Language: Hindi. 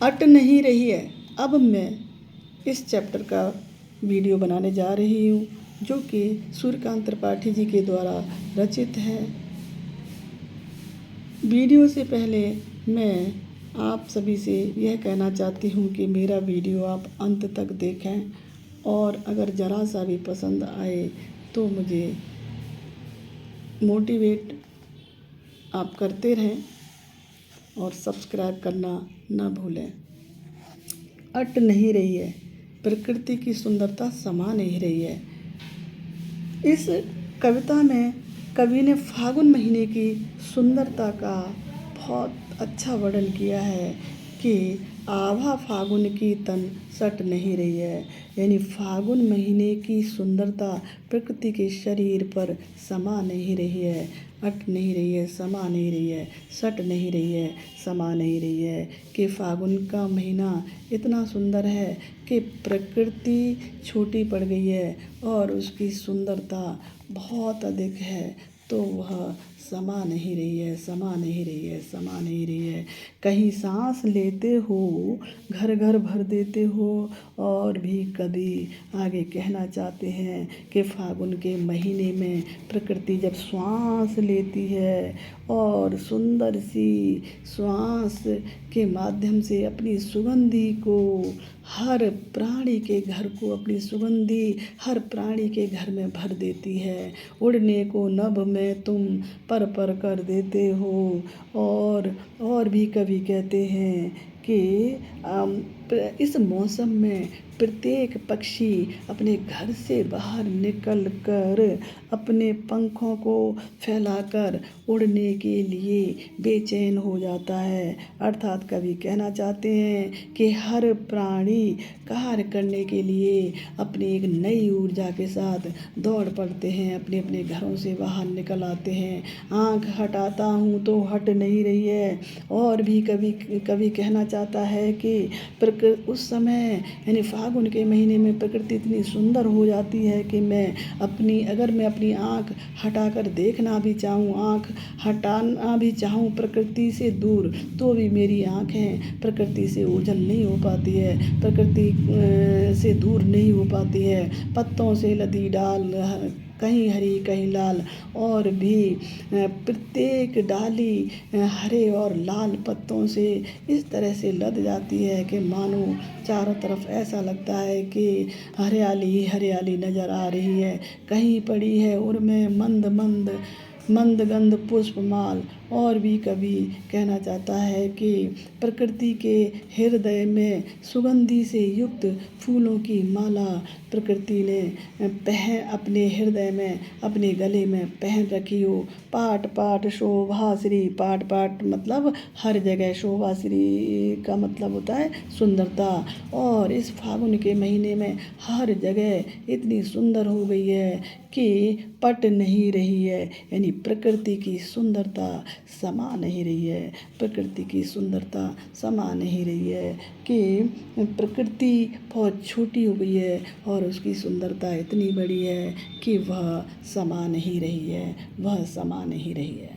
अट नहीं रही है। अब मैं इस चैप्टर का वीडियो बनाने जा रही हूँ, जो कि सूर्यकांत त्रिपाठी जी के द्वारा रचित है। वीडियो से पहले मैं आप सभी से यह कहना चाहती हूँ कि मेरा वीडियो आप अंत तक देखें, और अगर ज़रा सा भी पसंद आए तो मुझे मोटिवेट आप करते रहें और सब्सक्राइब करना न भूलें। अट नहीं रही है, प्रकृति की सुंदरता समा नहीं रही है। इस कविता में कवि ने फागुन महीने की सुंदरता का बहुत अच्छा वर्णन किया है कि आभा फागुन की तन सट नहीं रही है। यानी फागुन महीने की सुंदरता प्रकृति के शरीर पर समा नहीं रही है, अट नहीं रही है, समा नहीं रही है, सट नहीं रही है, समा नहीं रही है। कि फागुन का महीना इतना सुंदर है कि प्रकृति छोटी पड़ गई है और उसकी सुंदरता बहुत अधिक है, तो वह समा नहीं रही है, समा नहीं रही है, समा नहीं रही है। कहीं सांस लेते हो, घर घर भर देते हो, और भी कभी आगे कहना चाहते हैं कि फागुन के महीने में प्रकृति जब श्वास लेती है और सुंदर सी श्वास के माध्यम से अपनी सुगंधी को हर प्राणी के घर को, अपनी सुगंधी हर प्राणी के घर में भर देती है। उड़ने को नभ में तुम पर पर कर देते हो। और भी कवि कहते हैं कि इस मौसम में प्रत्येक पक्षी अपने घर से बाहर निकल कर अपने पंखों को फैलाकर उड़ने के लिए बेचैन हो जाता है। अर्थात कवि कहना चाहते हैं कि हर प्राणी कार्य करने के लिए अपनी एक नई ऊर्जा के साथ दौड़ पड़ते हैं, अपने अपने घरों से बाहर निकल आते हैं। आँख हटाता हूँ तो हट नहीं रही है। और भी कवि कहना चाहता है कि उस समय यानी फागुन के महीने में प्रकृति इतनी सुंदर हो जाती है कि अगर मैं अपनी आँख हटाकर देखना भी चाहूँ, आँख हटाना भी चाहूँ प्रकृति से दूर, तो भी मेरी आँखें प्रकृति से ओझल नहीं हो पाती है, प्रकृति से दूर नहीं हो पाती है। पत्तों से लदी डाल कहीं हरी कहीं लाल, और भी प्रत्येक डाली हरे और लाल पत्तों से इस तरह से लद जाती है कि मानो चारों तरफ ऐसा लगता है कि हरियाली ही हरियाली नज़र आ रही है। कहीं पड़ी है उर्मे मंद मंद मंद गंध पुष्पमाल। और भी कवि कहना चाहता है कि प्रकृति के हृदय में सुगंधि से युक्त फूलों की माला प्रकृति ने अपने हृदय में, अपने गले में पहन रखी हो। पाट पाट शोभाश्री, पाट पाट मतलब हर जगह, शोभाश्री का मतलब होता है सुंदरता। और इस फागुन के महीने में हर जगह इतनी सुंदर हो गई है कि पट नहीं रही है। यानी प्रकृति की सुंदरता समा नहीं रही है, प्रकृति की सुंदरता समा नहीं रही है। कि प्रकृति बहुत छोटी हो गई है और उसकी सुंदरता इतनी बड़ी है कि वह समा नहीं रही है, वह समा नहीं रही है।